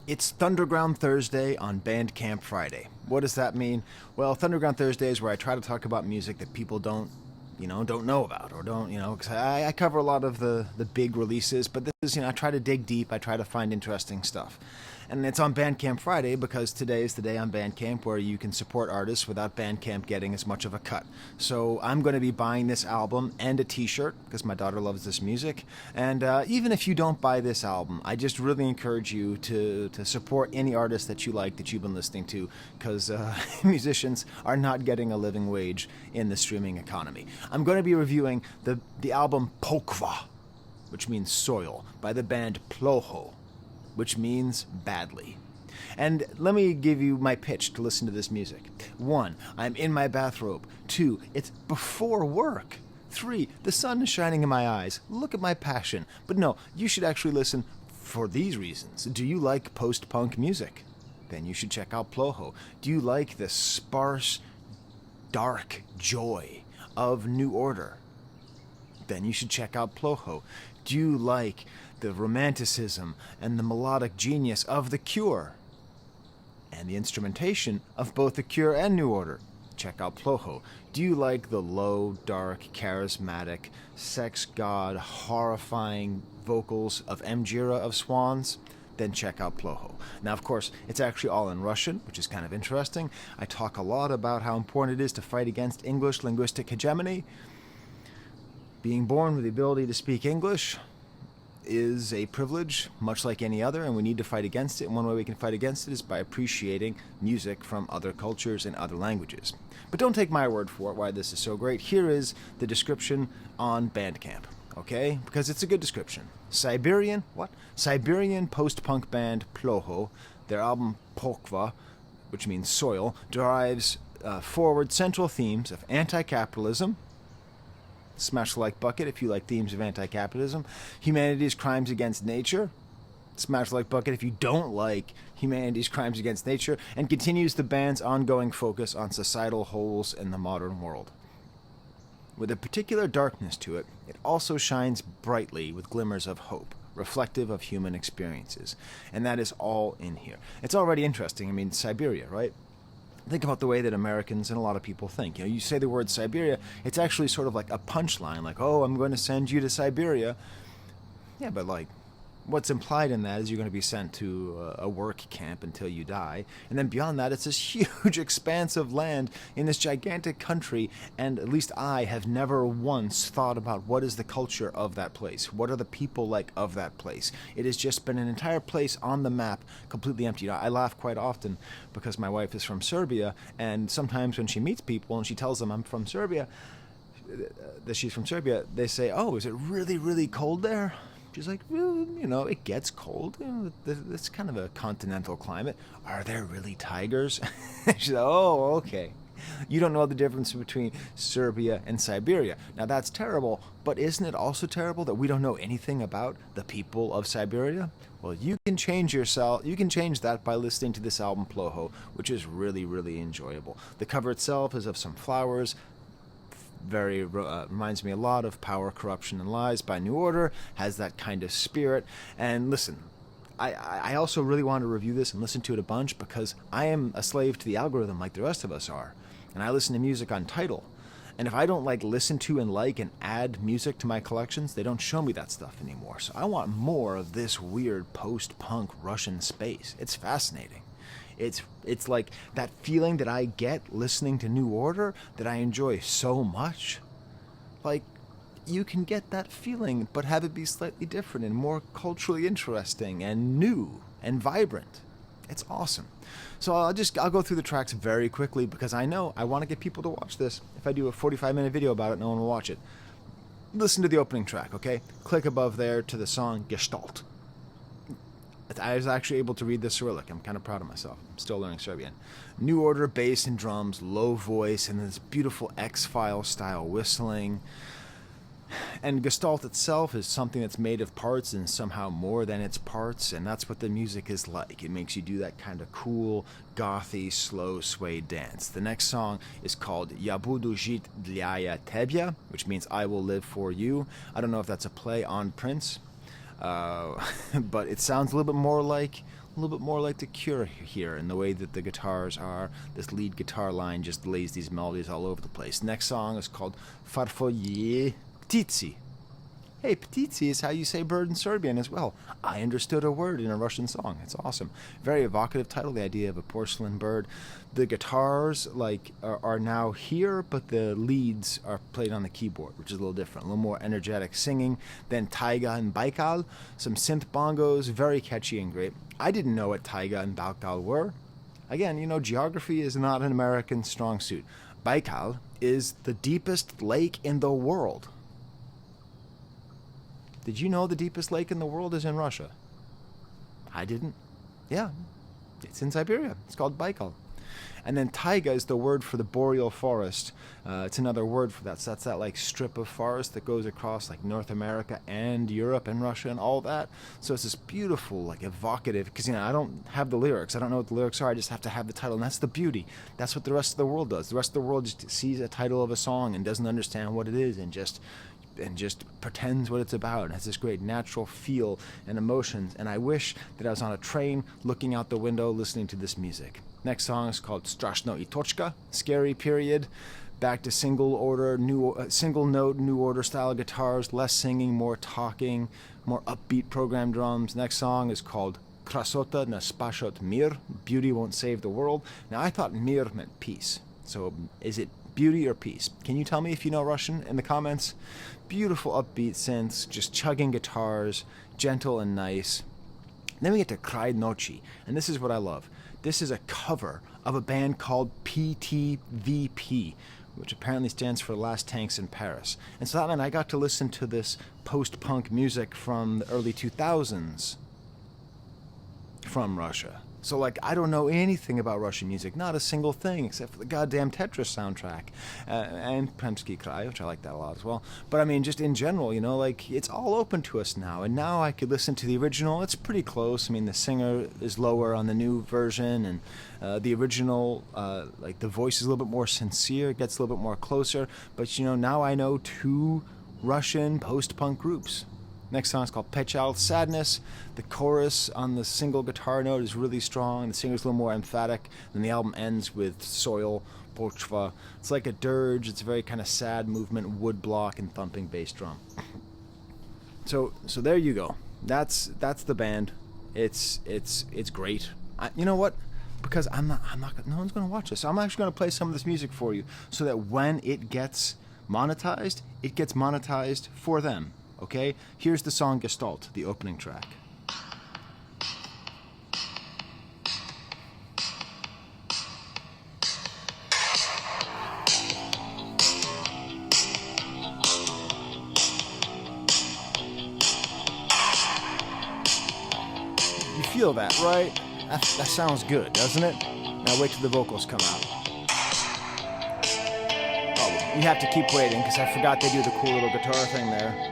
It's Thunderground Thursday on Bandcamp Friday. What does that mean? Well, Thunderground Thursday is where I try to talk about music that people don't know about or don't, because I cover a lot of the big releases, but this is, I try to dig deep, I try to find interesting stuff. And it's on Bandcamp Friday because today is the day on Bandcamp where you can support artists without Bandcamp getting as much of a cut. So I'm going to be buying this album and a t-shirt because my daughter loves this music. And even if you don't buy this album, I just really encourage you to support any artist that you like that you've been listening to, because musicians are not getting a living wage in the streaming economy. I'm going to be reviewing the album Pokva, which means soil, by the band Ploho, which means badly. And let me give you my pitch to listen to this music. 1, I'm in my bathrobe. 2, it's before work. 3, the sun is shining in my eyes. Look at my passion. But no, you should actually listen for these reasons. Do you like post-punk music? Then you should check out Ploho. Do you like the sparse, dark joy of New Order? Then you should check out Ploho. Do you like the romanticism and the melodic genius of The Cure and the instrumentation of both The Cure and New Order? Check out Ploho. Do you like the low, dark, charismatic, sex god, horrifying vocals of Mjira of Swans? Then check out Ploho. Now, of course, it's actually all in Russian, which is kind of interesting. I talk a lot about how important it is to fight against English linguistic hegemony. Being born with the ability to speak English is a privilege, much like any other, and we need to fight against it. And one way we can fight against it is by appreciating music from other cultures and other languages. But don't take my word for it, why this is so great. Here is the description on Bandcamp, okay? Because it's a good description. Siberian post-punk band Ploho, their album Pokva, which means soil, derives forward central themes of anti-capitalism. Smash the like bucket if you like themes of anti-capitalism. Humanity's crimes against nature. Smash the like bucket if you don't like humanity's crimes against nature. And continues the band's ongoing focus on societal holes in the modern world. With a particular darkness to it, it also shines brightly with glimmers of hope, reflective of human experiences. And that is all in here. It's already interesting. I mean, Siberia, right? Think about the way that Americans and a lot of people think. You say the word Siberia, it's actually sort of like a punchline, like, oh, I'm going to send you to Siberia. Yeah, but what's implied in that is you're going to be sent to a work camp until you die. And then beyond that, it's this huge expanse of land in this gigantic country. And at least I have never once thought about what is the culture of that place. What are the people like of that place? It has just been an entire place on the map, completely empty. I laugh quite often because my wife is from Serbia. And sometimes when she meets people and she tells them I'm from Serbia, that she's from Serbia, they say, oh, is it really, really cold there? She's like, well, it gets cold. It's kind of a continental climate. Are there really tigers? She's like, oh, okay. You don't know the difference between Serbia and Siberia. Now, that's terrible, but isn't it also terrible that we don't know anything about the people of Siberia? Well, you can change that by listening to this album, Ploho, which is really, really enjoyable. The cover itself is of some flowers. Reminds me a lot of Power, Corruption, and Lies by New Order, has that kind of spirit. And listen, I also really want to review this and listen to it a bunch because I am a slave to the algorithm like the rest of us are. And I listen to music on Tidal. And if I don't listen to and add music to my collections, they don't show me that stuff anymore. So I want more of this weird post-punk Russian space. It's fascinating. It's like that feeling that I get listening to New Order that I enjoy so much. You can get that feeling, but have it be slightly different and more culturally interesting and new and vibrant. It's awesome. So I'll go through the tracks very quickly because I know I want to get people to watch this. If I do a 45-minute video about it, no one will watch it. Listen to the opening track, okay? Click above there to the song Gestalt. I was actually able to read the Cyrillic. I'm kind of proud of myself. I'm still learning Serbian. New Order, bass and drums, low voice, and this beautiful X-File style whistling. And Gestalt itself is something that's made of parts and somehow more than its parts, and that's what the music is like. It makes you do that kind of cool, gothy, slow sway dance. The next song is called Ya budu žit dla tebya, which means I will live for you. I don't know if that's a play on Prince. But it sounds a little bit more like The Cure here in the way that the guitars are. This lead guitar line just lays these melodies all over the place. Next song is called Farfolie Ptici. Hey, ptici is how you say bird in Serbian as well. I understood a word in a Russian song. It's awesome. Very evocative title, the idea of a porcelain bird. The guitars are now here, but the leads are played on the keyboard, which is a little different, a little more energetic singing. Then Taiga and Baikal, some synth bongos, very catchy and great. I didn't know what Taiga and Baikal were. Again, geography is not an American strong suit. Baikal is the deepest lake in the world. Did you know the deepest lake in the world is in Russia? I didn't. Yeah, it's in Siberia. It's called Baikal. And then taiga is the word for the boreal forest. It's another word for that. So that's that strip of forest that goes across North America and Europe and Russia and all that. So it's this beautiful, evocative, because I don't have the lyrics. I don't know what the lyrics are. I just have to have the title, and that's the beauty. That's what the rest of the world does. The rest of the world just sees a title of a song and doesn't understand what it is and just pretends what it's about. It has this great natural feel and emotions, and I wish that I was on a train looking out the window listening to this music. Next song is called Strashno I Tochka, Scary Period. Back to single note, new order style guitars, less singing, more talking, more upbeat program drums. Next song is called Krasota na spashot mir, Beauty Won't Save the World. Now I thought mir meant peace, so is it beauty or peace? Can you tell me if you know Russian in the comments? Beautiful upbeat synths, just chugging guitars, gentle and nice. Then we get to Kraj Nochi, and this is what I love. This is a cover of a band called PTVP, which apparently stands for Last Tanks in Paris. And so that meant I got to listen to this post-punk music from the early 2000s from Russia. So, I don't know anything about Russian music, not a single thing, except for the goddamn Tetris soundtrack, and Premsky Kraj, which I like that a lot as well. But, just in general, it's all open to us now, and now I could listen to the original. It's pretty close. The singer is lower on the new version, and the original, the voice is a little bit more sincere, it gets a little bit more closer, but, now I know two Russian post-punk groups. Next song is called Pechal, Sadness. The chorus on the single guitar note is really strong. The singer's a little more emphatic. Then the album ends with Soil, Pochva. It's like a dirge. It's a very kind of sad movement, wood block, and thumping bass drum. So there you go. That's the band. It's great. You know what? Because no one's going to watch this. So I'm actually going to play some of this music for you so that when it gets monetized for them. Okay, here's the song Gestalt, the opening track. You feel that, right? That sounds good, doesn't it? Now wait till the vocals come out. Oh, you have to keep waiting because I forgot they do the cool little guitar thing there.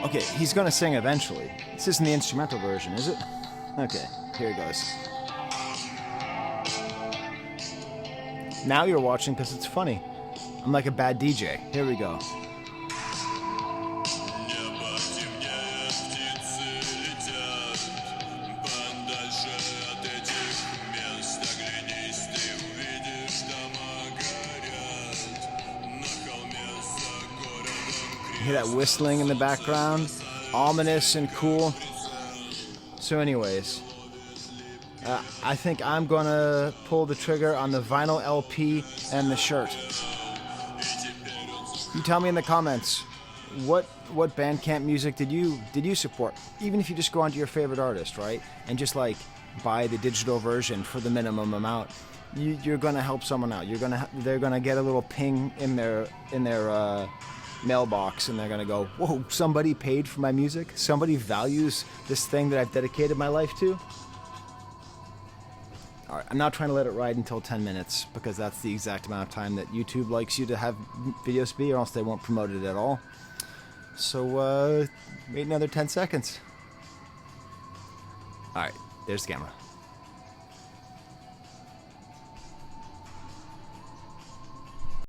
Okay, he's gonna sing eventually. This isn't the instrumental version, is it? Okay, here it goes. Now you're watching because it's funny. I'm like a bad DJ. Here we go. You hear that whistling in the background? Ominous and cool. So anyways, I think I'm gonna pull the trigger on the vinyl LP and the shirt. You tell me in the comments, what Bandcamp music did you support? Even if you just go onto your favorite artist, right? And just buy the digital version for the minimum amount. You're gonna help someone out. They're gonna get a little ping in their mailbox, and they're gonna go, whoa, somebody paid for my music, somebody values this thing that I've dedicated my life to. Alright, I'm not trying to let it ride until 10 minutes because that's the exact amount of time that YouTube likes you to have videos be, or else they won't promote it at all. So wait another 10 seconds. Alright, there's the camera.